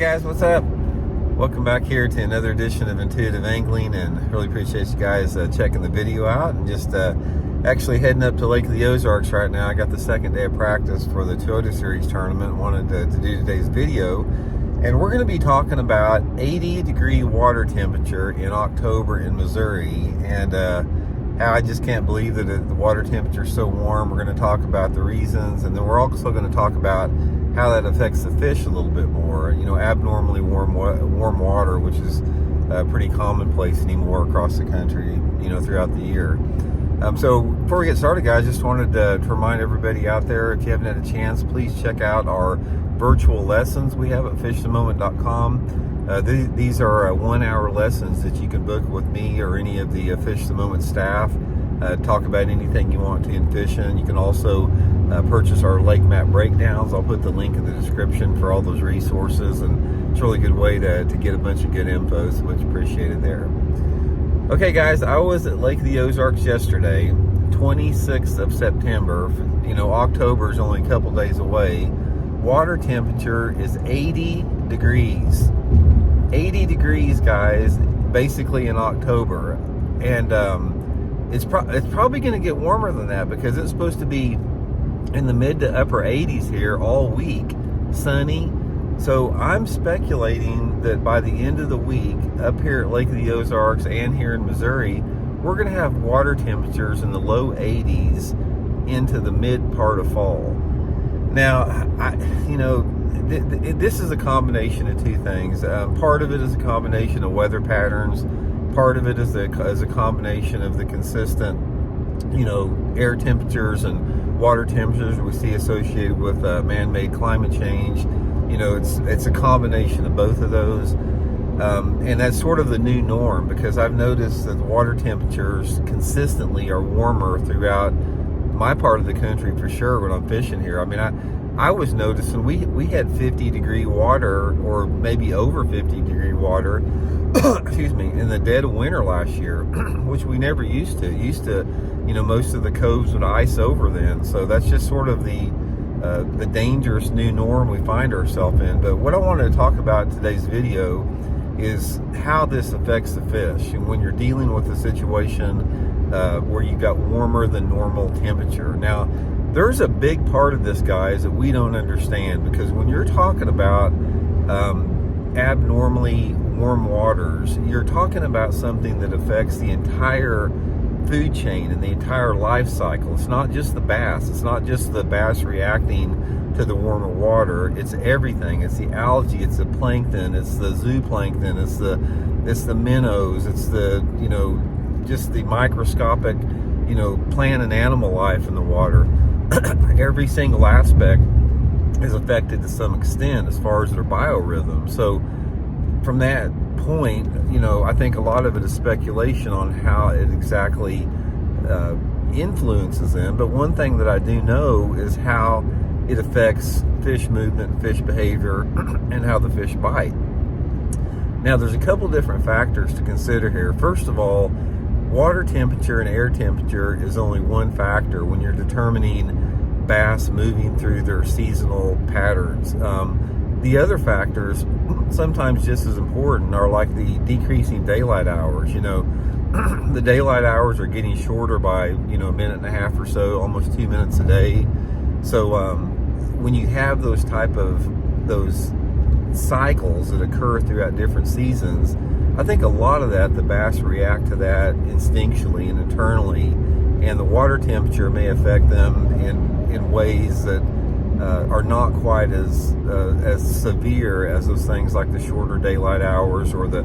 guys, what's up? Welcome back here to another edition of Intuitive Angling, and really appreciate you guys checking the video out and just actually heading up to Lake of the Ozarks right now. I got the second day of practice for the Toyota Series tournament. Wanted to do today's video, and we're going to be talking about 80-degree water temperature in October in Missouri, and how I just can't believe that the water temperature is so warm. We're going to talk about the reasons, and then we're also going to talk about how that affects the fish a little bit more. You know, abnormally warm water, which is pretty commonplace anymore across the country, you know, throughout the year. So before we get started, guys, just wanted to remind everybody out there, if you haven't had a chance, please check out our virtual lessons we have at fishthemoment.com. These are 1-hour lessons that you can book with me or any of the Fish the Moment staff. Talk about anything you want to in fishing. You can also purchase our lake map breakdowns. I'll put the link in the description for all those resources, and it's a really good way to get a bunch of good info, so much appreciated there. Okay guys, I was at Lake of the Ozarks yesterday, 26th of September. You know, October is only a couple days away. Water temperature is 80 degrees. 80 degrees, guys, basically in October. And it's probably going to get warmer than that, because it's supposed to be in the mid to upper 80s here all week, sunny. So I'm speculating that by the end of the week up here at Lake of the Ozarks and here in Missouri, we're going to have water temperatures in the low 80s into the mid part of fall. Now, this is a combination of two things. Part of it is a combination of weather patterns. Part of it is a combination of the consistent, you know, air temperatures and water temperatures we see associated with man-made climate change. You know, it's a combination of both of those, and that's sort of the new norm, because I've noticed that the water temperatures consistently are warmer throughout my part of the country for sure when I'm fishing here. I mean, I was noticing we had 50-degree water, or maybe over 50-degree water, excuse me, in the dead of winter last year, which we never used to. You know, most of the coves would ice over then. So that's just sort of the dangerous new norm we find ourselves in. But what I wanted to talk about in today's video is how this affects the fish, and when you're dealing with a situation where you got warmer than normal temperature. Now, there's a big part of this, guys, that we don't understand, because when you're talking about abnormally warm waters, you're talking about something that affects the entire food chain and the entire life cycle. It's not just the bass. It's not just the bass reacting to the warmer water. It's everything. It's the algae. It's the plankton. It's the zooplankton. It's the minnows. It's the, you know, just the microscopic, you know, plant and animal life in the water. Every single aspect is affected to some extent as far as their biorhythm. So from that point, you know, I think a lot of it is speculation on how it exactly influences them. But one thing that I do know is how it affects fish movement, fish behavior, and how the fish bite. Now, there's a couple different factors to consider here. First of all, water temperature and air temperature is only one factor when you're determining bass moving through their seasonal patterns. The other factors, sometimes just as important, are like the decreasing daylight hours. You know, the daylight hours are getting shorter by, you know, a minute and a half or so, almost 2 minutes a day. So when you have those cycles that occur throughout different seasons, I think a lot of that, the bass react to that instinctually and internally, and the water temperature may affect them in ways that are not quite as severe as those things like the shorter daylight hours or the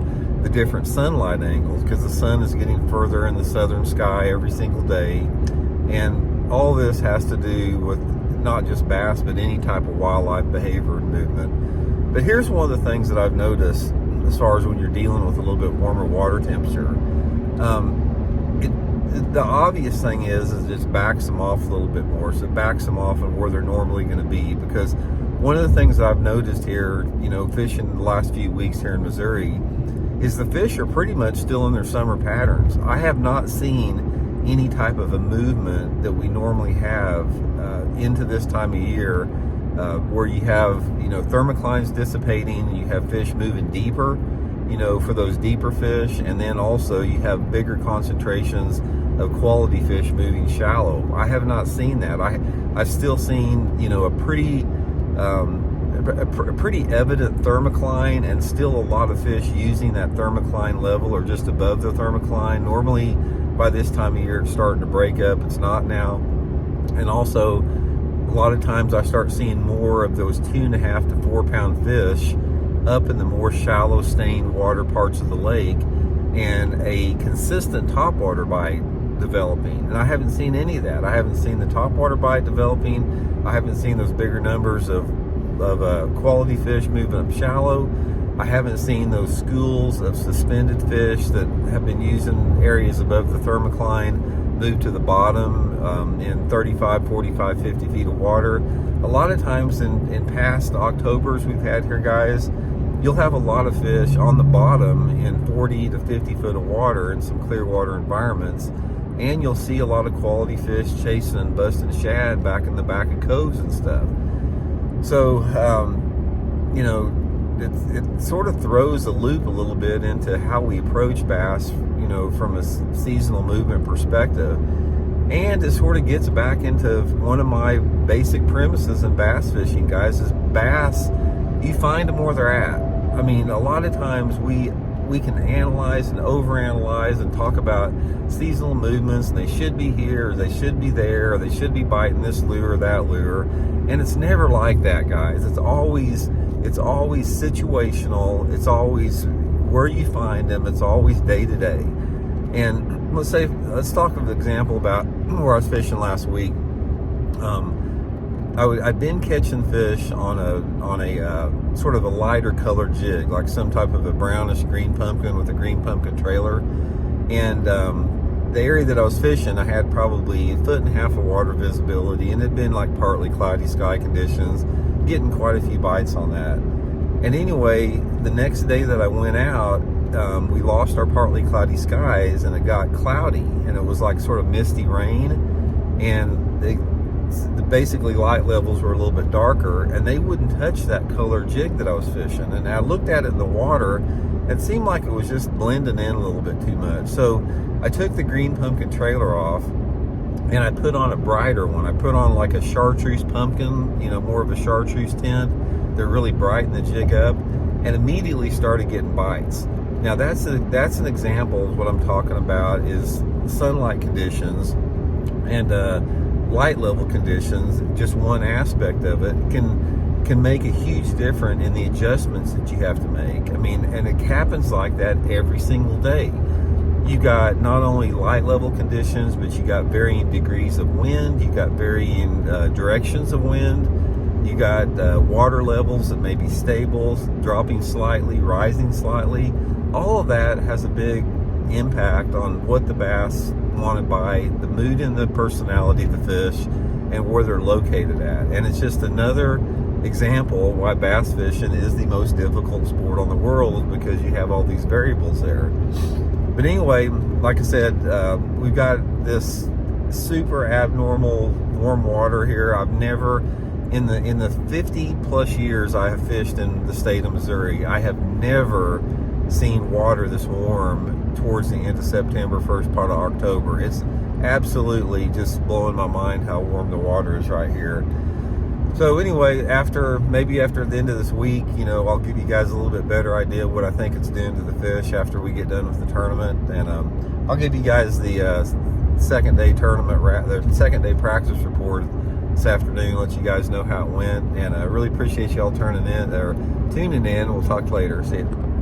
different sunlight angles, because the sun is getting further in the southern sky every single day. And all this has to do with not just bass, but any type of wildlife behavior and movement. But here's one of the things that I've noticed as far as when you're dealing with a little bit warmer water temperature. The obvious thing is it just backs them off a little bit more. So it backs them off of where they're normally going to be, because one of the things that I've noticed here, you know, fishing the last few weeks here in Missouri, is the fish are pretty much still in their summer patterns. I have not seen any type of a movement that we normally have into this time of year where you have, thermoclines dissipating, you have fish moving deeper, for those deeper fish, and then also you have bigger concentrations of quality fish moving shallow. I have not seen that. I've still seen, a pretty evident thermocline, and still a lot of fish using that thermocline level or just above the thermocline. Normally by this time of year it's starting to break up. It's not now. And also a lot of times I start seeing more of those 2.5 to 4 pound fish up in the more shallow stained water parts of the lake, and a consistent topwater bite developing. And I haven't seen any of that. I haven't seen the topwater bite developing. I haven't seen those bigger numbers of quality fish moving up shallow. I haven't seen those schools of suspended fish that have been using areas above the thermocline move to the bottom in 35, 45, 50 feet of water. A lot of times in past Octobers we've had here, guys, you'll have a lot of fish on the bottom in 40 to 50 foot of water in some clear water environments, and you'll see a lot of quality fish chasing and busting shad back in the back of coves and stuff. So, it sort of throws a loop a little bit into how we approach bass, from a seasonal movement perspective. And it sort of gets back into one of my basic premises in bass fishing, guys, is bass, you find them where they're at. I mean, a lot of times we can analyze and overanalyze and talk about seasonal movements, and they should be here, or they should be there, or they should be biting this lure or that lure. And it's never like that, guys. It's always situational. It's always where you find them. It's always day to day. And let's talk of an example about where I was fishing last week. I'd been catching fish on a sort of a lighter colored jig, like some type of a brownish green pumpkin with a green pumpkin trailer. And the area that I was fishing, I had probably 1.5 foot of water visibility, and it had been like partly cloudy sky conditions, getting quite a few bites on that. And anyway, the next day that I went out, we lost our partly cloudy skies, and it got cloudy, and it was like sort of misty rain, and basically light levels were a little bit darker, and they wouldn't touch that color jig that I was fishing. And I looked at it in the water, it seemed like it was just blending in a little bit too much. So I took the green pumpkin trailer off, and I put on a brighter one. I put on like a chartreuse pumpkin, more of a chartreuse tint. They're really brighten the jig up, and immediately started getting bites. Now that's an example of what I'm talking about, is sunlight conditions and light level conditions. Just one aspect of it can make a huge difference in the adjustments that you have to make. I mean, and it happens like that every single day. You got not only light level conditions, but you got varying degrees of wind, you got varying directions of wind, you got water levels that may be stable, dropping slightly, rising slightly. All of that has a big impact on what the bass want to bite, the mood and the personality of the fish, and where they're located at. And it's just another example why bass fishing is the most difficult sport on the world, because you have all these variables there. But anyway, like I said, we've got this super abnormal warm water here. I've never, in the 50 plus years I have fished in the state of Missouri, I have never seen water this warm towards the end of September, first part of October. It's absolutely just blowing my mind how warm the water is right here. So anyway, maybe after the end of this week, I'll give you guys a little bit better idea of what I think it's doing to the fish after we get done with the tournament. And I'll give you guys the second day practice report this afternoon, let you guys know how it went. And I really appreciate y'all tuning in. We'll talk later. See you.